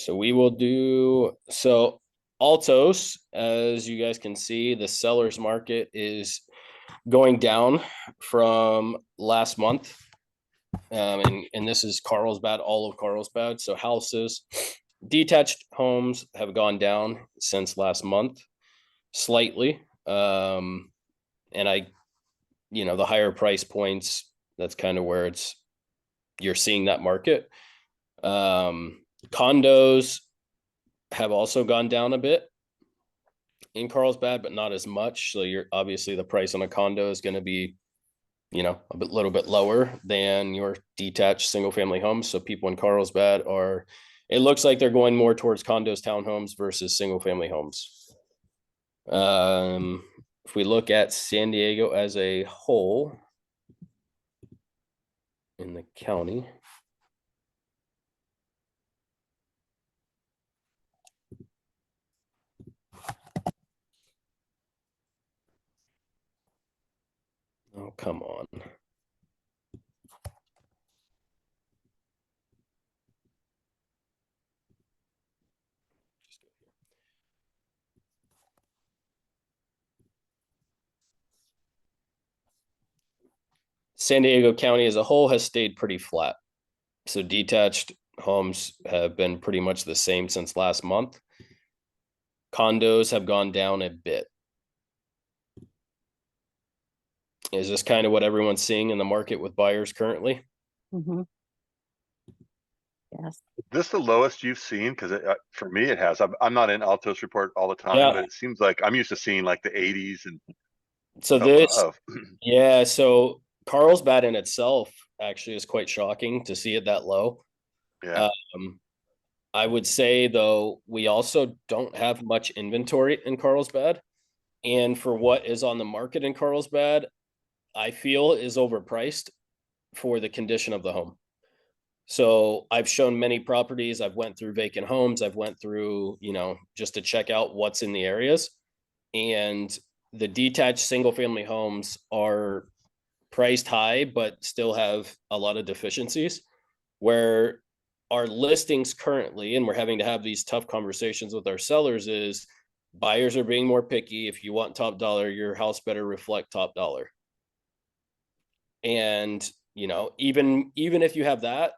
So we will do, so Altos, as you guys can see, the seller's market is going down from last month. And this is Carlsbad, all of Carlsbad. So houses, detached homes have gone down since last month, slightly. And the higher price points, that's kind of where you're seeing that market. Condos have also gone down a bit in Carlsbad, but not as much. So you're obviously the price on a condo is going to be, little bit lower than your detached single family homes. So people in Carlsbad it looks like they're going more towards condos, townhomes versus single family homes. If we look at San Diego as a whole in the county, oh, come on. San Diego County as a whole has stayed pretty flat. So detached homes have been pretty much the same since last month. Condos have gone down a bit. Is this kind of what everyone's seeing in the market with buyers currently? Mm-hmm. Yes. Is this the lowest you've seen? Because for me, it has. I'm not in Altos report all the time, Yeah. but it seems like I'm used to seeing like the 80s and so this, yeah. So Carlsbad in itself actually is quite shocking to see it that low. Yeah. I would say though, we also don't have much inventory in Carlsbad, and for what is on the market in Carlsbad, I feel is overpriced for the condition of the home. So I've shown many properties. I've went through vacant homes. I've went through, just to check out what's in the areas. And the detached single family homes are priced high, but still have a lot of deficiencies, where our listings currently, and we're having to have these tough conversations with our sellers, is buyers are being more picky. If you want top dollar, your house better reflect top dollar. And, even if you have that,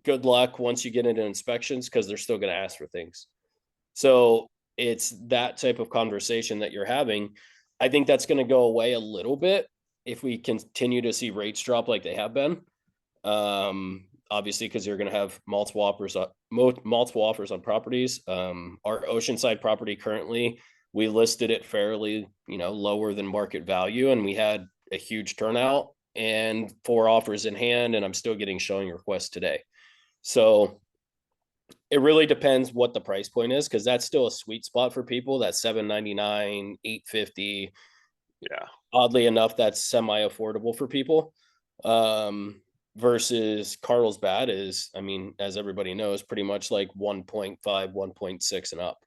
good luck once you get into inspections, because they're still going to ask for things. So it's that type of conversation that you're having. I think that's going to go away a little bit if we continue to see rates drop like they have been. Obviously, because you're going to have multiple offers on properties. Our Oceanside property currently, we listed it fairly, lower than market value, and we had a huge turnout and 4 offers in hand, and I'm still getting showing requests today. So it really depends what the price point is, because that's still a sweet spot for people. That's $799, $850. Yeah. Oddly enough, that's semi-affordable for people. Versus Carlsbad is, as everybody knows, pretty much like 1.5, 1.6 and up.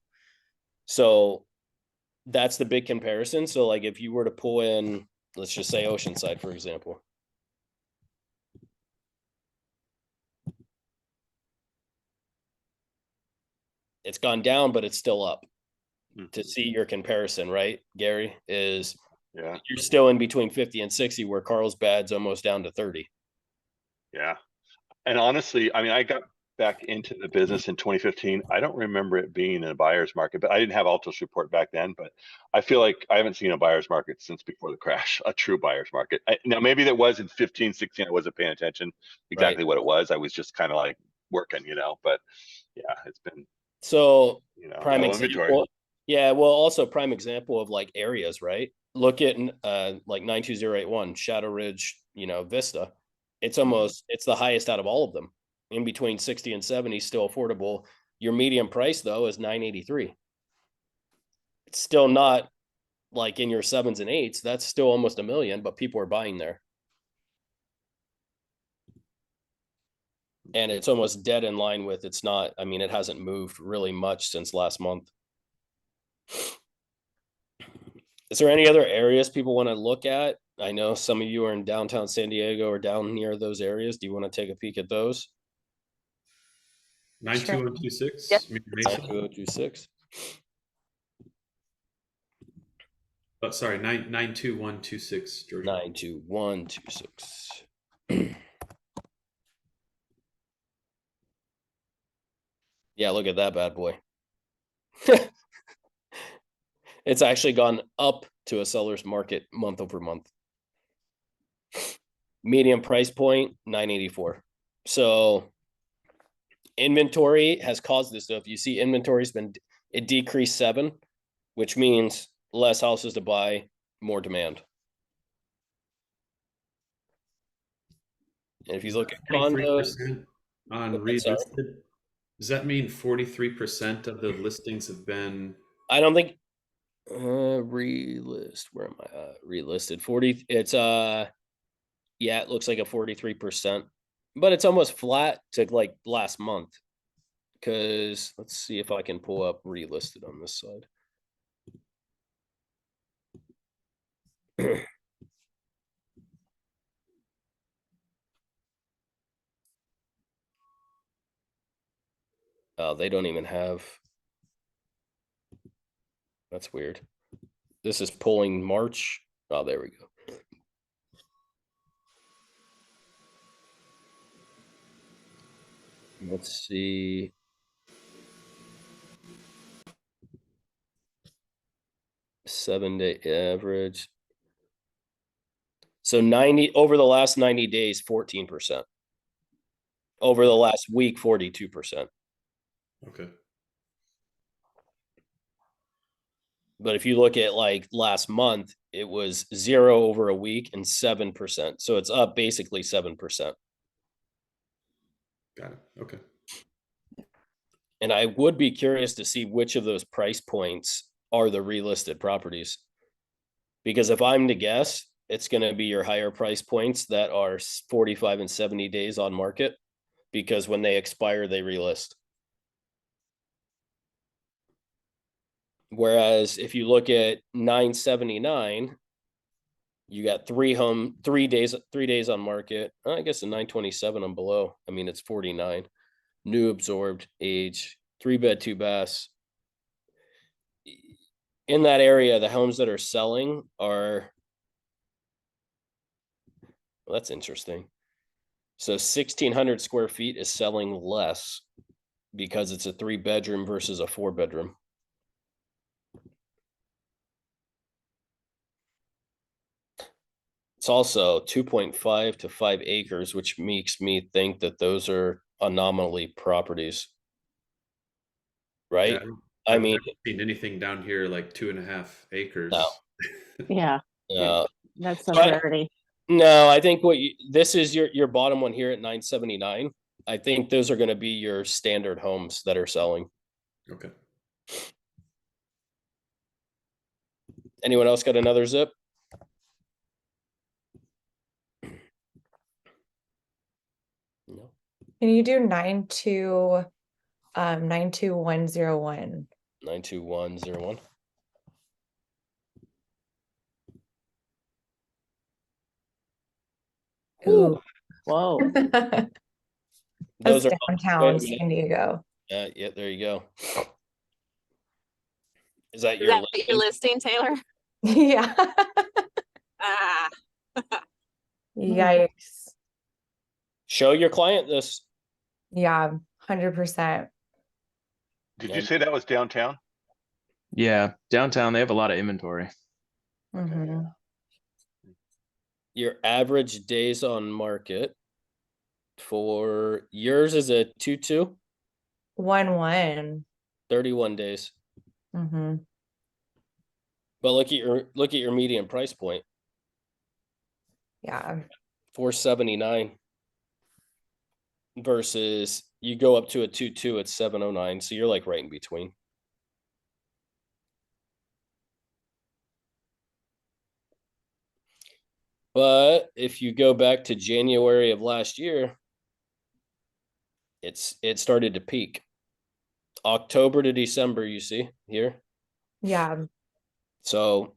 So that's the big comparison. So like if you were to pull in, let's just say Oceanside, for example. It's gone down, but it's still up. To see your comparison, right, Gary, is you're still in between 50 and 60, where Carlsbad's almost down to 30. Yeah. And honestly, I got back into the business in 2015. I don't remember it being in a buyer's market, but I didn't have Altos report back then. But I feel like I haven't seen a buyer's market since before the crash, a true buyer's market. Now, maybe that was in 15, 16. I wasn't paying attention exactly what it was. I was just kind of like working, but yeah, it's been. So prime no inventory. Yeah, well, also prime example of like areas, right? Look at like 92081 Shadow Ridge, Vista. It's the highest out of all of them. In between 60 and 70, still affordable. Your median price though is 983. It's still not like in your 7s and 8s. That's still almost $1 million, but people are buying there. And it's almost dead in line with, it's not, it hasn't moved really much since last month. Is there any other areas people want to look at? I know some of you are in downtown San Diego or down near those areas. Do you want to take a peek at those? 92126. Yep. Mason. 92026. Oh, sorry, 92126. Georgia. 92126. Yeah, look at that bad boy. It's actually gone up to a seller's market month over month. Medium price point 984. So inventory has caused this. So if you see inventory's been, it decreased 7, which means less houses to buy, more demand. And if you look at condos, 43% on I'm sorry. relisted. Does that mean 43% of the listings have been? I don't think relist. Where am I? Relisted 40. It's yeah, it looks like a 43%, but it's almost flat to like last month. Because let's see if I can pull up relisted on this side. Oh, they don't even have. That's weird. This is pulling March. Oh, there we go. Let's see. Seven-day average. So 90 over the last 90 days, 14%. Over the last week, 42%. Okay. But if you look at like last month, it was 0 over a week and 7%. So it's up basically 7%. Got it. Okay. And I would be curious to see which of those price points are the relisted properties. Because if I'm to guess, it's going to be your higher price points that are 45 and 70 days on market, because when they expire, they relist. Whereas if you look at 979, you got 3 days on market. I guess a 927 on below. I mean, it's 49. New absorbed age, 3-bed, 2-baths. In that area, the homes that are selling are, well, that's interesting. So 1,600 square feet is selling less because it's a 3-bedroom versus a 4-bedroom. It's also 2.5 to 5 acres, which makes me think that those are anomaly properties. Right? Yeah, I I've mean, never seen anything down here like 2.5 acres. no. Yeah, Uh, that's a so rarity. no, I think this is your bottom one here at 979. I think those are going to be your standard homes that are selling. Okay. Anyone else got another zip? No. Can you do 92101? 92101. Ooh. Whoa. Those That's are downtown wait a minute. San Diego. Yeah, there you go. Is that Is your that your listing, Taylor? Yeah. Ah. Yikes. Show your client this? Yeah, 100%. Did you say that was downtown? Yeah, downtown they have a lot of inventory. Okay, Mhm. yeah. Your average days on market for yours is a 2-2, 1-1. 31 days. Mm-hmm. But look at your median price point, Yeah. 479 versus you go up to a 2-2 at 709. So you're like right in between. But if you go back to January of last year, it started to peak. October to December, you see here. Yeah. So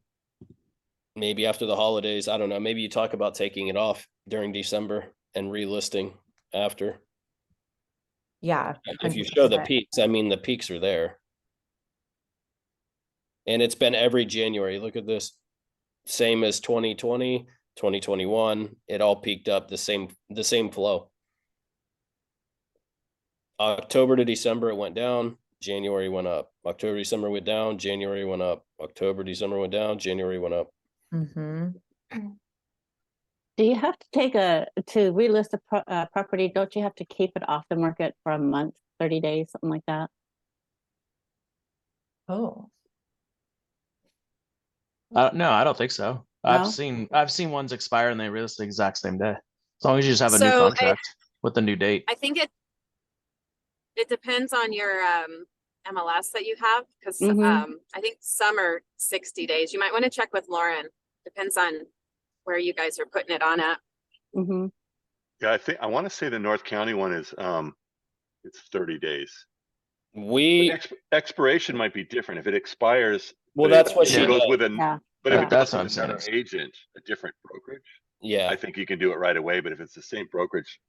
maybe after the holidays, I don't know, maybe you talk about taking it off during December and relisting after. Yeah. If you show the 100%. peaks, I mean, the peaks are there. And it's been every January. Look at this. Same as 2020, 2021. It all peaked up the same flow. October to December, it went down. January went up. October, December went down. January went up. October, December went down. January went up. Mm-hmm. Do you have to to relist a property? Don't you have to keep it off the market for a month, 30 days, something like that? Oh, No, I don't think so. No? I've seen ones expire and they release the exact same day. As long as you just have a new So contract with a new date. I think it depends on your MLS that you have, because Mhm. I think some are 60 days. You might want to check with Lauren. Depends on where you guys are putting it on at. Mm-hmm. Yeah, I want to say the North County one is it's 30 days. But We expiration might be different if it expires. well, but that's what if she it goes does. with Yeah. but if Yeah. it That's goes what with I'm another saying. agent, a different brokerage, Yeah. I think you can do it right away. But if it's the same brokerage,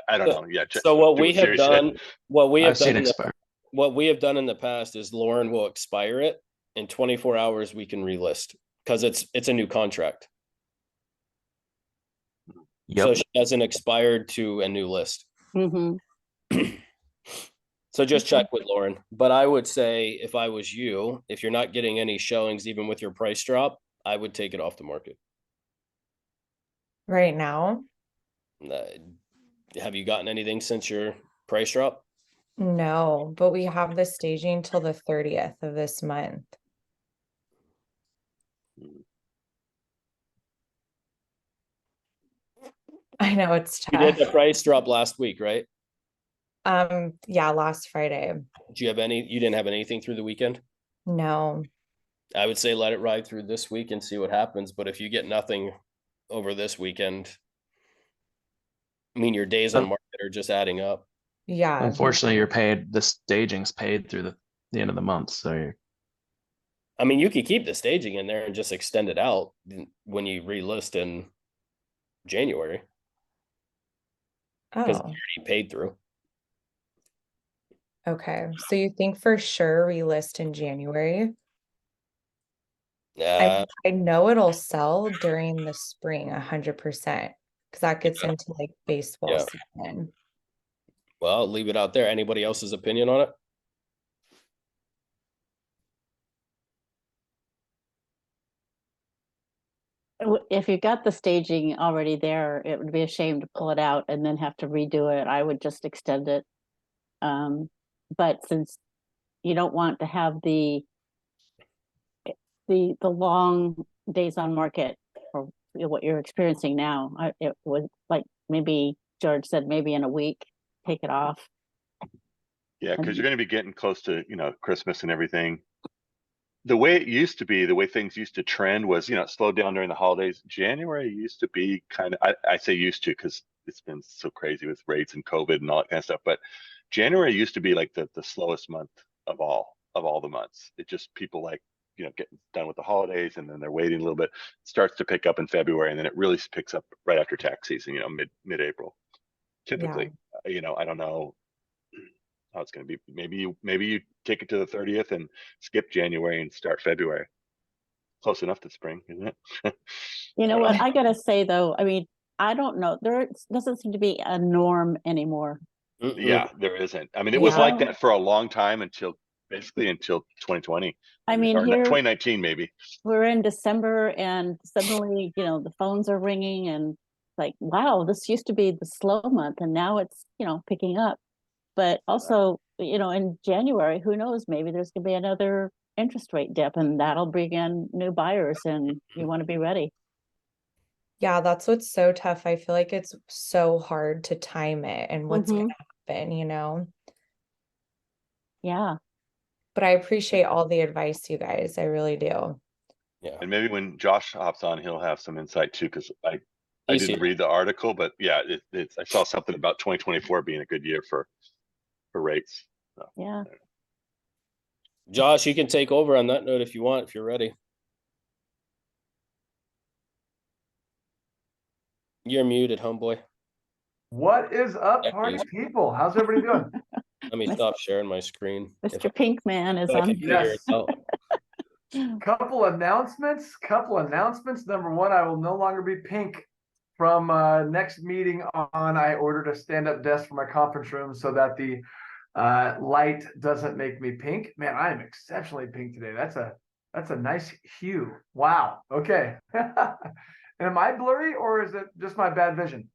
I don't know. Yeah. So what do we have Siri said. done, what we have I've seen done, expire. what we have done in the past is Lauren will expire it in 24 hours. We can relist because it's a new contract. So Yep. she hasn't expired to a new list. Mm-hmm. So just Okay. check with Lauren. But I would say if I was you, if you're not getting any showings, even with your price drop, I would take it off the market. right now? Have you gotten anything since your price drop? No, but we have the staging till the 30th of this month. I know it's You did tough. the price drop last week, right? Yeah, last Friday. Do you have you didn't have anything through the weekend? No. I would say let it ride through this week and see what happens. But if you get nothing over this weekend, I mean, your days on market are just adding up. Yeah. Unfortunately, you're paid. The staging's paid through the end of the month, so you're I mean, you could keep the staging in there and just extend it out when you relist in January because Oh, you paid through. okay. So you think for sure we list in January? Uh, I know it'll sell during the spring 100% because that gets Yeah. into like baseball Yeah. season. well, I'll leave it out there. Anybody else's opinion on it? If you've got the staging already there, it would be a shame to pull it out and then have to redo it. I would just extend it. But since you don't want to have the long days on market or what you're experiencing now, it would, like maybe George said, maybe in a week, take it off. Yeah, because you're going to be getting close to Christmas and everything. The way it used to be, the way things used to trend was, it slowed down during the holidays. January used to be kind of, I say used to because it's been so crazy with rates and COVID and all that kind of stuff. But January used to be like the slowest month of all the months. It just people like, getting done with the holidays and then they're waiting a little bit. It starts to pick up in February and then it really picks up right after tax season, mid-April. Typically, I don't know how it's going to be. Maybe you take it to the 30th and skip January and start February. Close enough to spring, isn't it? You know what? I gotta say though, I mean, I don't know. There doesn't seem to be a norm anymore. Yeah, there isn't. I mean, it was Yeah. like that for a long time until 2020. I mean, or here 2019 maybe. we're in December and suddenly, the phones are ringing and like, wow, this used to be the slow month and now it's, picking up. But also, in January, who knows, maybe there's gonna be another interest rate dip and that'll bring in new buyers and you want to be ready. Yeah, that's what's so tough. I feel like it's so hard to time it and what's Mhm. gonna happen. Yeah. But I appreciate all the advice, you guys. I really do. Yeah. And maybe when Josh hops on, he'll have some insight too, because I He's didn't here. read the article, but yeah, I saw something about 2024 being a good year for rates. So, Yeah. Josh, you can take over on that note if you want, if you're ready. You're muted, homeboy. What is up, There he party is. people? How's everybody doing? Let me Mis- stop sharing my screen. If Mr. Pinkman is I can on. figure it Yes. out. Couple announcements. Number one, I will no longer be pink from next meeting on. I ordered a stand-up desk for my conference room so that the light doesn't make me pink. Man, I am exceptionally pink today. That's a nice hue. Wow. Okay. Am I blurry or is it just my bad vision?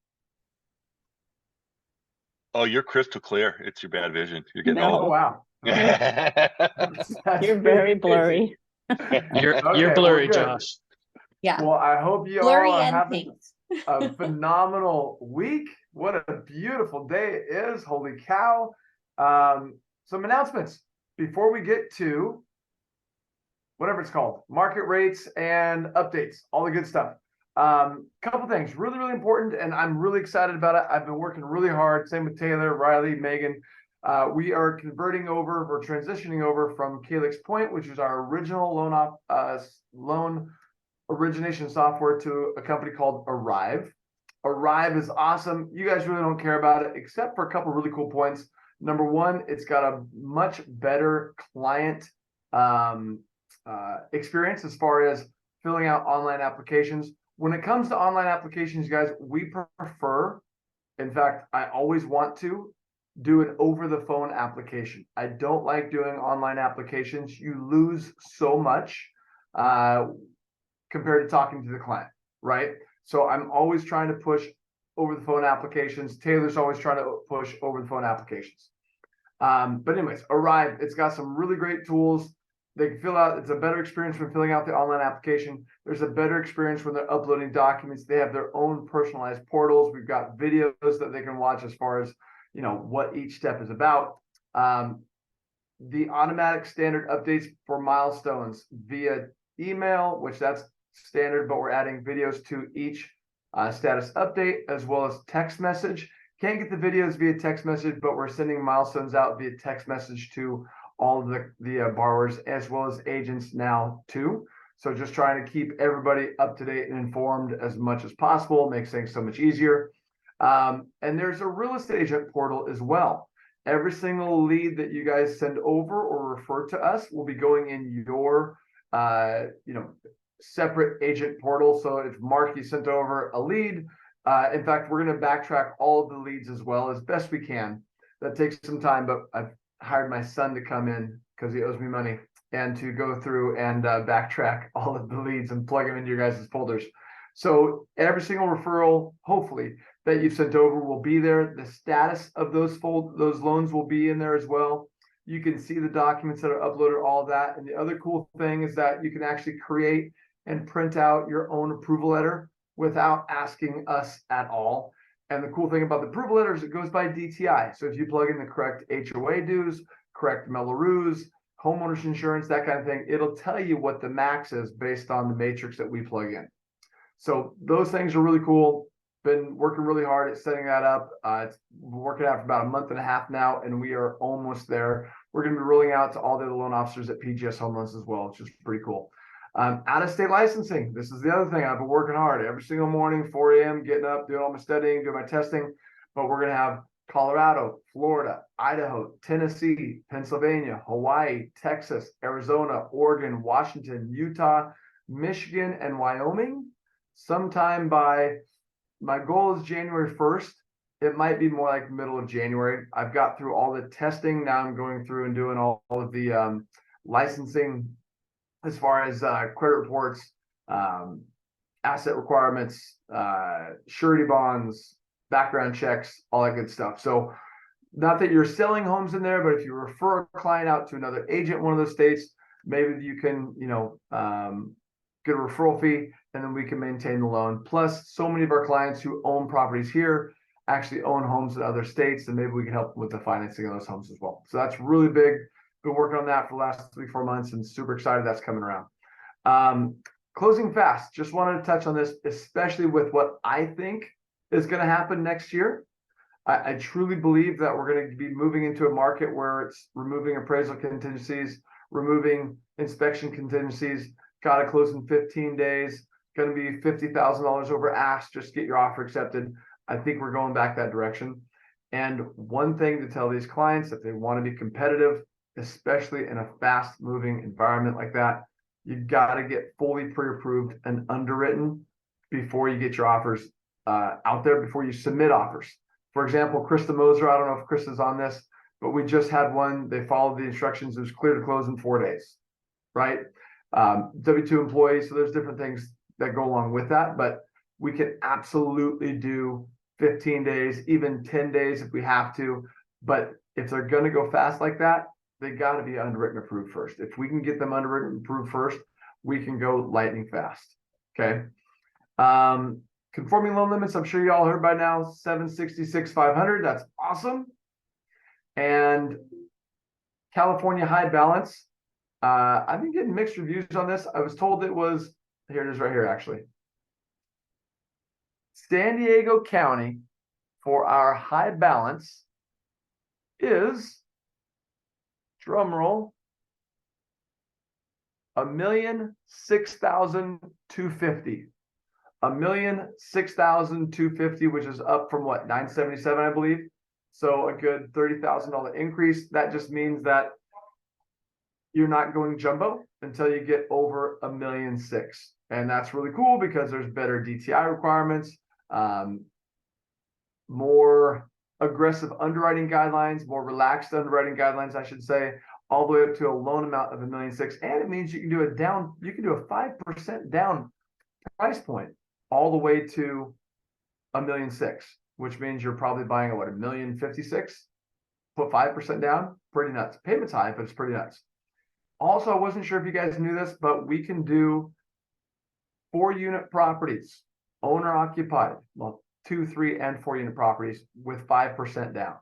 Oh, you're crystal clear. It's your bad vision. You're getting Oh No. old. wow. That's You're very amazing. blurry. You're Okay, well, blurry, good. Josh. Yeah. Well, I hope you Blurry all are and having pink. a phenomenal week. What a beautiful day it is. Holy cow. Some announcements before we get to whatever it's called, market rates and updates, all the good stuff. Couple things really, really important, and I'm really excited about it. I've been working really hard. Same with Taylor, Riley, Megan. We are converting over, we're transitioning over from Calyx Point, which is our original loan origination software, to a company called Arrive. Arrive is awesome. You guys really don't care about it, except for a couple really cool points. Number one, it's got a much better client experience as far as filling out online applications. When it comes to online applications, guys, we prefer, in fact, I always want to do an over the phone application. I don't like doing online applications. You lose so much compared to talking to the client, right? So I'm always trying to push over the phone applications. Taylor's always trying to push over the phone applications. But anyways, Arrive, it's got some really great tools. They can fill out, it's a better experience when filling out the online application. There's a better experience when they're uploading documents. They have their own personalized portals. We've got videos that they can watch as far as, you know, what each step is about. The automatic standard updates for milestones via email, which that's standard, but we're adding videos to each status update, as well as text message. Can't get the videos via text message, but we're sending milestones out via text message to all of the borrowers as well as agents now too. So just trying to keep everybody up to date and informed as much as possible, makes things so much easier. And there's a real estate agent portal as well. Every single lead that you guys send over or refer to us will be going in your separate agent portal. So if Mark, you sent over a lead, in fact, we're going to backtrack all of the leads as well as best we can. That takes some time, but I've hired my son to come in because he owes me money and to go through and backtrack all of the leads and plug them into your guys' folders. So every single referral, hopefully, that you've sent over will be there. The status of those loans will be in there as well. You can see the documents that are uploaded, all of that. And the other cool thing is that you can actually create and print out your own approval letter without asking us at all. And the cool thing about the approval letter is it goes by DTI. So if you plug in the correct HOA dues, correct Melrose, homeowners insurance, that kind of thing, it'll tell you what the max is based on the matrix that we plug in. So those things are really cool. Been working really hard at setting that up. It's working out for about a month and a half now, and we are almost there. We're going to be rolling out to all the other loan officers at PGS Home Loans as well, which is pretty cool. Out-of-state licensing. This is the other thing. I've been working hard every single morning, 4 a.m., getting up, doing all my studying, doing my testing. But we're going to have Colorado, Florida, Idaho, Tennessee, Pennsylvania, Hawaii, Texas, Arizona, Oregon, Washington, Utah, Michigan, and Wyoming. Sometime by, my goal is January 1st. It might be more like middle of January. I've got through all the testing. Now I'm going through and doing all of the licensing as far as credit reports, asset requirements, surety bonds, background checks, all that good stuff. So not that you're selling homes in there, but if you refer a client out to another agent in one of those states, maybe you can, get a referral fee, and then we can maintain the loan. Plus, so many of our clients who own properties here actually own homes in other states, and maybe we can help them with the financing of those homes as well. So that's really big. Been working on that for the last 3-4 months and super excited that's coming around. Closing fast, just wanted to touch on this, especially with what I think is going to happen next year. I truly believe that we're going to be moving into a market where it's removing appraisal contingencies, removing inspection contingencies, got to close in 15 days, going to be $50,000 over ask, just get your offer accepted. I think we're going back that direction. And one thing to tell these clients, if they want to be competitive, especially in a fast moving environment like that, you've got to get fully pre-approved and underwritten before you get your offers out there, before you submit offers. For example, Krista Moser, I don't know if Krista's on this, but we just had one. They followed the instructions. It was clear to close in 4 days, right? W-2 employees. So there's different things that go along with that, but we can absolutely do 15 days, even 10 days if we have to. But if they're going to go fast like that, they got to be underwritten approved first. If we can get them underwritten approved first, we can go lightning fast. Okay. Conforming loan limits, I'm sure you all heard by now, 766, 500. That's awesome. And California high balance. I've been getting mixed reviews on this. I was told it was, here it is right here, actually. San Diego County for our high balance is, drum roll, $1,006,250. $1,006,250, which is up from what, 977, I believe. So a good $30,000 increase. That just means that you're not going jumbo until you get over $1.6 million. And that's really cool because there's better DTI requirements, more aggressive underwriting guidelines, more relaxed underwriting guidelines, I should say, all the way up to a loan amount of $1.6 million. And it means you can do a 5% down price point all the way to $1.6 million, which means you're probably buying a $1.56 million. Put 5% down, pretty nuts. Payment's high, but it's pretty nuts. Also, I wasn't sure if you guys knew this, but we can do 4-unit properties, owner occupied, well, 2, 3, and 4-unit properties with 5% down.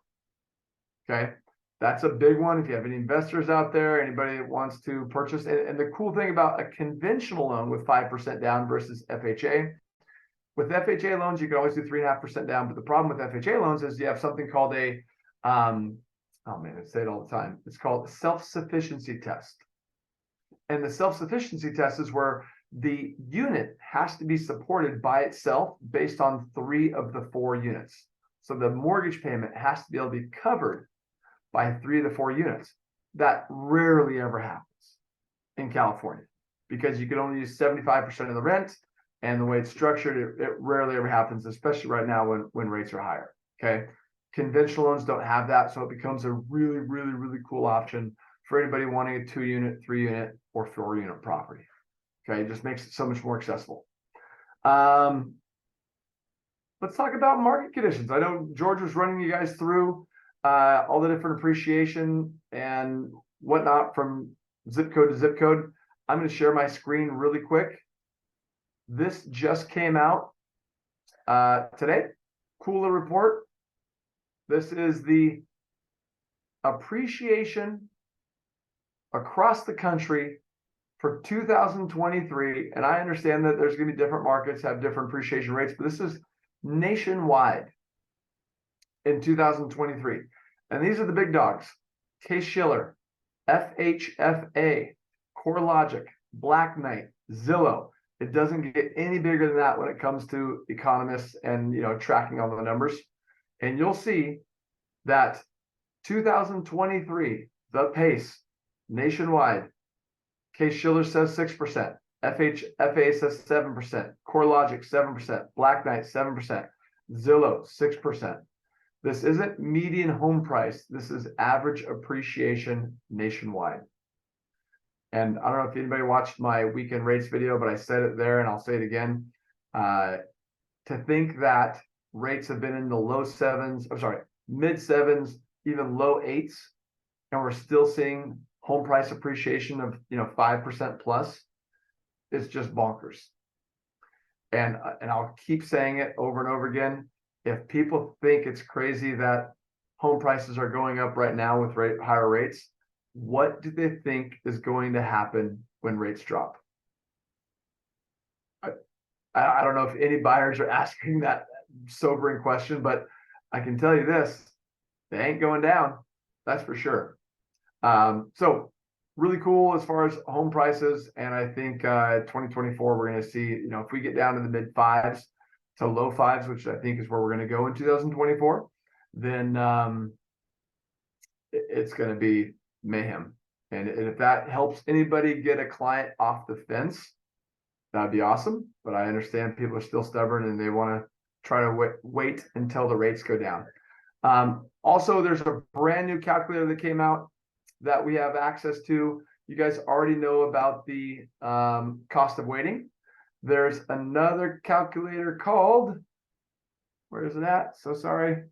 Okay, that's a big one. If you have any investors out there, anybody that wants to purchase, and the cool thing about a conventional loan with 5% down versus FHA, with FHA loans, you can always do 3.5% down. But the problem with FHA loans is you have something called a, oh man, I say it all the time. It's called a self-sufficiency test. And the self-sufficiency test is where the unit has to be supported by itself based on 3 of the 4 units. So the mortgage payment has to be able to be covered by 3 of the 4 units. That rarely ever happens in California because you can only use 75% of the rent. And the way it's structured, it rarely ever happens, especially right now when rates are higher. Okay. Conventional loans don't have that. So it becomes a really, really, really cool option for anybody wanting a 2-unit, 3-unit, or 4-unit property. Okay. It just makes it so much more accessible. Let's talk about market conditions. I know George was running you guys through all the different appreciation and whatnot from zip code to zip code. I'm going to share my screen really quick. This just came out today. Cooler report. This is the appreciation across the country for 2023. And I understand that there's going to be different markets have different appreciation rates, but this is nationwide in 2023. And these are the big dogs: Case-Shiller, FHFA, CoreLogic, Black Knight, Zillow. It doesn't get any bigger than that when it comes to economists and tracking all the numbers. And you'll see that 2023, the pace nationwide, Case-Shiller says 6%, FHFA says 7%, CoreLogic 7%, Black Knight 7%, Zillow 6%. This isn't median home price. This is average appreciation nationwide. And I don't know if anybody watched my weekend rates video, but I said it there and I'll say it again. To think that rates have been in the low 7s, I'm sorry, mid 7s, even low 8s, and we're still seeing home price appreciation of 5% plus, it's just bonkers. And I'll keep saying it over and over again. If people think it's crazy that home prices are going up right now with higher rates, what do they think is going to happen when rates drop? I don't know if any buyers are asking that sobering question, but I can tell you this: they ain't going down. That's for sure. So really cool as far as home prices. And I think 2024, we're going to see, if we get down to the mid 5s to low 5s, which I think is where we're going to go in 2024, then it's going to be mayhem. And if that helps anybody get a client off the fence, that'd be awesome. But I understand people are still stubborn and they want to try to wait until the rates go down. Also, there's a brand new calculator that came out that we have access to. You guys already know about the cost of waiting. There's another calculator called, where is it at? So sorry.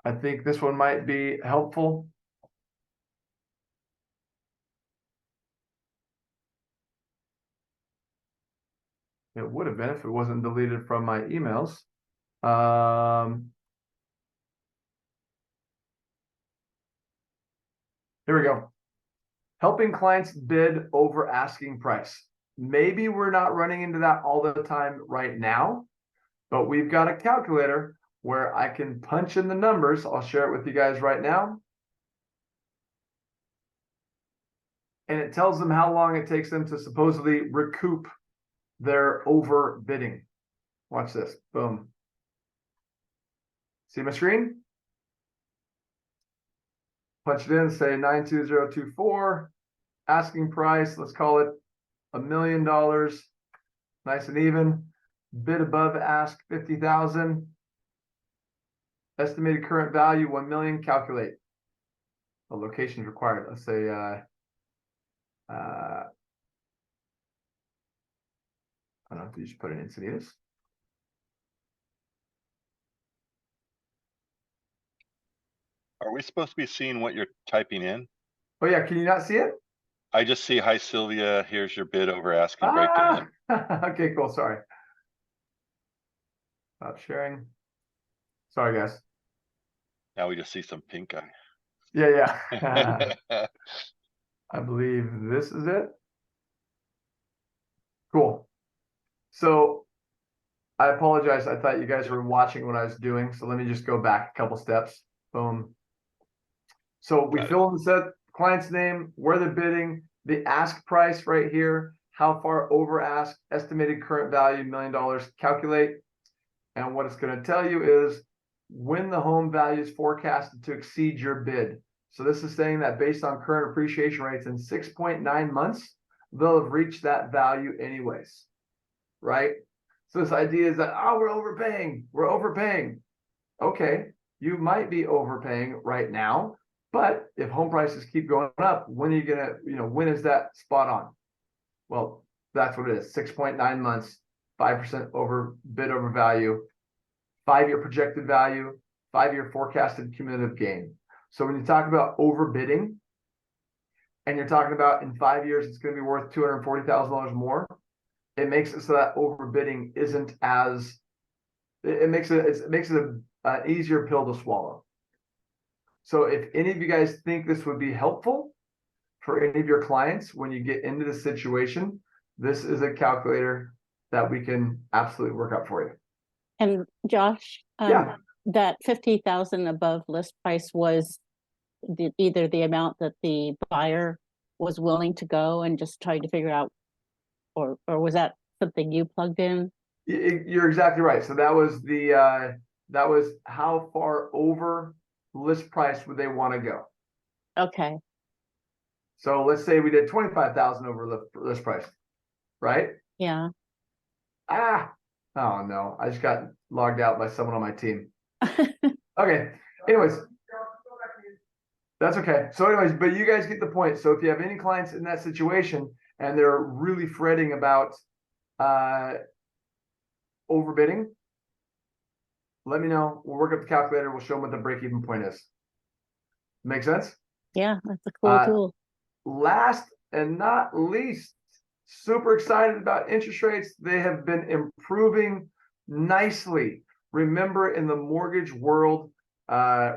I think this one might be helpful. It would have been if it wasn't deleted from my emails. Here we go. Helping clients bid over asking price. Maybe we're not running into that all the time right now, but we've got a calculator where I can punch in the numbers. I'll share it with you guys right now. And it tells them how long it takes them to supposedly recoup their overbidding. Watch this. Boom. See my screen? Punch it in, say 92024. Asking price, let's call it $1 million. Nice and even. Bid above ask 50,000. Estimated current value 1 million. Calculate. The location is required. Let's say I don't know if you just put in Encinitas. Are we supposed to be seeing what you're typing in? Oh yeah, can you not see it? I just see, hi Sylvia, here's your bid over asking breakdown. Okay, cool. Sorry. Stop sharing. Sorry, guys. Now we just see some pink eye. Yeah. I believe this is it. Cool. So I apologize. I thought you guys were watching what I was doing. So let me just go back a couple steps. Boom. So we fill in the set client's name, where they're bidding, the ask price right here, how far over ask, estimated current value, $1 million, calculate. And what it's going to tell you is when the home value is forecasted to exceed your bid. So this is saying that based on current appreciation rates in 6.9 months, they'll have reached that value anyways, right? So this idea is that, oh, we're overpaying. Okay, you might be overpaying right now, but if home prices keep going up, when are you gonna, when is that spot on? Well, that's what it is. 6.9 months, 5% over bid over value, 5-year projected value, 5-year forecasted cumulative gain. So when you talk about overbidding, and you're talking about in 5 years it's going to be worth $240,000 more, it makes it so that overbidding isn't as it makes it an easier pill to swallow. So if any of you guys think this would be helpful for any of your clients when you get into the situation, this is a calculator that we can absolutely work out for you. And Josh, Yeah. that 50,000 above list price was either the amount that the buyer was willing to go and just trying to figure out, or was that something you plugged in? You're exactly right. So that was that was how far over list price would they want to go. Okay. So let's say we did 25,000 over list price, right? Yeah. Oh no, I just got logged out by someone on my team. Okay. Anyways, that's okay. So anyways, but you guys get the point. So if you have any clients in that situation and they're really fretting about overbidding, let me know. We'll work up the calculator. We'll show them what the break-even point is. Make sense? Yeah, that's a cool tool. Last and not least, super excited about interest rates. They have been improving nicely. Remember, in the mortgage world,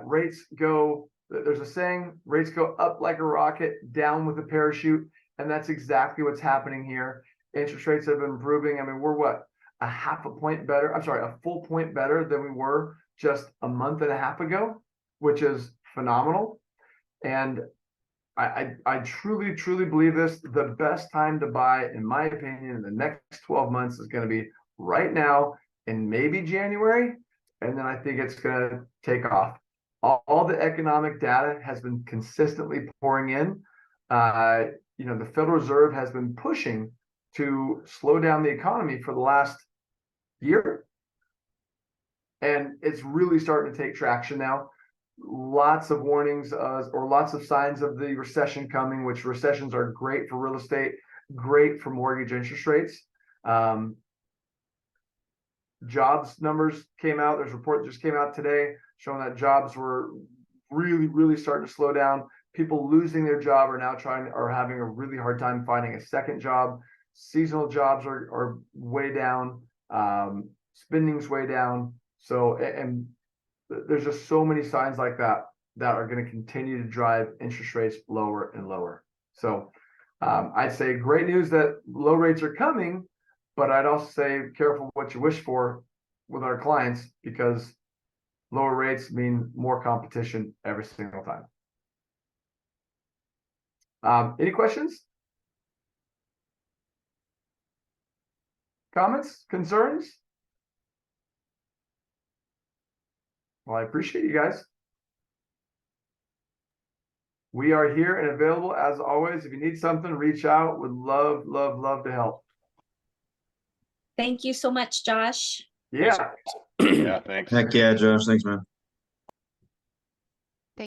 rates go, there's a saying, rates go up like a rocket, down with a parachute. And that's exactly what's happening here. Interest rates have been improving. I mean, we're what? A full point better than we were just a month and a half ago, which is phenomenal. And I truly, truly believe this. The best time to buy, in my opinion, in the next 12 months is going to be right now. in maybe January, and then I think it's going to take off. All the economic data has been consistently pouring in. The Federal Reserve has been pushing to slow down the economy for the last year. And it's really starting to take traction now. Lots of warnings or lots of signs of the recession coming, which recessions are great for real estate, great for mortgage interest rates. Jobs numbers came out. There's a report that just came out today showing that jobs were really starting to slow down. People losing their job are having a really hard time finding a second job. Seasonal jobs are way down. Spending's way down. So, and there's just so many signs like that are going to continue to drive interest rates lower and lower. So I'd say great news that low rates are coming, but I'd also say careful what you wish for with our clients, because lower rates mean more competition every single time. Any questions? Comments? Concerns? Well, I appreciate you guys. We are here and available as always. If you need something, reach out. Would love to help. Thank you so much, Josh. Yeah. Yeah, thanks. Heck yeah, Josh. Thanks, man.